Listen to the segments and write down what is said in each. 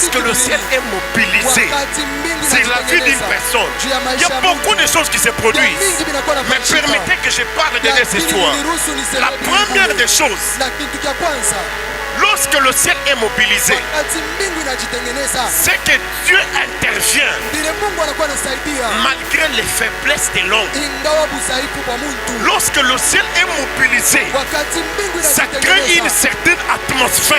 lorsque le ciel est mobilisé sur la vie d'une personne, il y a beaucoup de choses qui se produisent. Mais permettez que je parle de des histoires. La première des choses, lorsque le ciel est mobilisé, c'est que Dieu intervient malgré les faiblesses de l'homme. Lorsque le ciel est mobilisé, ça crée une certaine atmosphère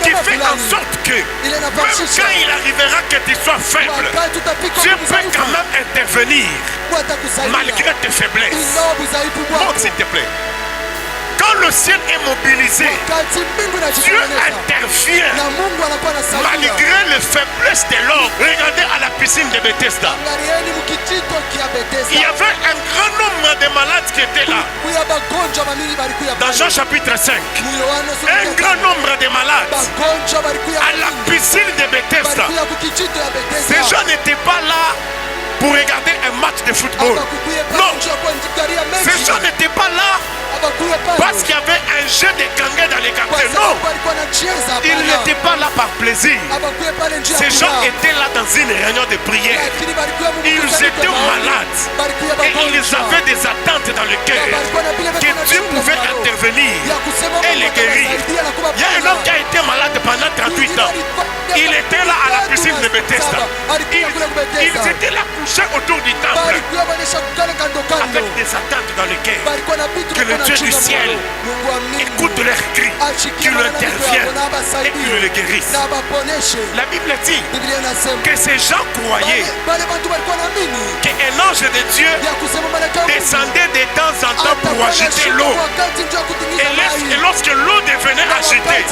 qui fait en sorte que même quand il arrivera que tu sois faible, Dieu peut quand même intervenir malgré tes faiblesses. Monte s'il te plaît. Quand le ciel est mobilisé, Dieu intervient malgré les faiblesses de l'homme. Regardez à la piscine de Bethesda. Il y avait un grand nombre de malades qui étaient là. Dans Jean chapitre 5, un grand nombre de malades à la piscine de Bethesda. Ces gens n'étaient pas là pour regarder un match de football. Non, ces gens n'étaient pas là parce qu'il y avait un jeu de kangué dans les quartiers. Non, ils n'étaient pas là par plaisir. Ces gens étaient là dans une réunion de prière. Ils étaient malades et ils avaient des attentes dans le cœur que Dieu pouvait intervenir et les guérir. Il y a un homme qui a été malade pendant 38 ans. Il était là à la piscine de Bethesda. Ils étaient là couchés autour du temple avec des attentes dans le cœur. Que le Dieu du ciel écoute leurs cris, qu'il intervienne et qu'il les guérisse. La Bible dit que ces gens croyaient qu'un ange de Dieu descendait de temps en temps pour agiter l'eau. Et lorsque l'eau devenait agitée,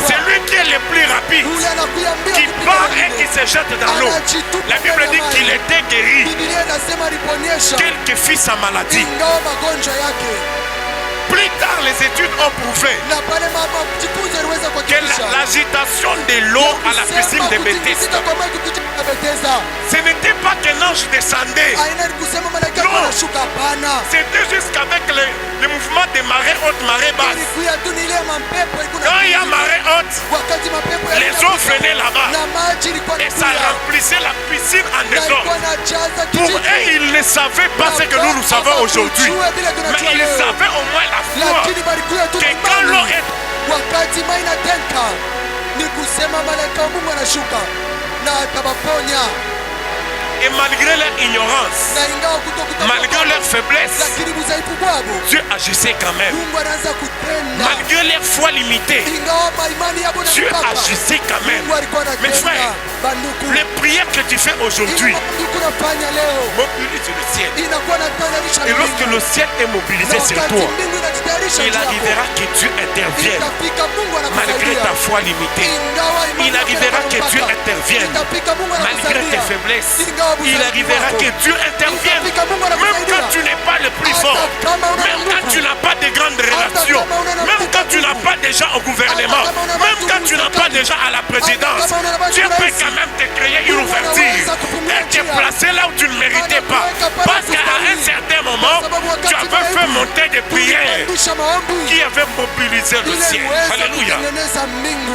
c'est lui qui est le plus rapide, qui part et qui se jette dans l'eau. La Bible dit qu'il était guéri, quel que fût sa maladie. Plus tard, les études ont prouvé que l'agitation de l'eau à la piscine de Bethesda, ce n'était pas qu'un ange descendait. Non, c'était juste qu'avec le mouvement des marées hautes, marées basses. Quand il y a marée haute, les eaux venaient là-bas et ça remplissait la piscine en désordre. Pour eux, ils ne savaient pas ce que nous savons aujourd'hui. Mais ils avaient au moins la foi que quand l'eau est... Et malgré leur ignorance, malgré leur faiblesse, Dieu agissait quand même. Malgré leur foi limitée, Dieu agissait quand même. Mes frères, les prières que tu fais aujourd'hui mobilisent le ciel. Et lorsque le ciel est mobilisé sur toi, il arrivera que Dieu intervienne malgré ta foi limitée. Il arrivera que Dieu intervienne malgré tes faiblesses. Il arrivera que Dieu intervienne même quand tu n'es pas le plus fort, même quand tu n'as pas de grandes relations, même quand tu n'as pas déjà au gouvernement, même quand tu n'as pas déjà à la présidence. Dieu peut quand même te créer une ouverture et te placer là où tu ne méritais pas, parce qu'à un certain moment tu avais fait monter des prières qui avaient mobilisé le ciel. Alléluia.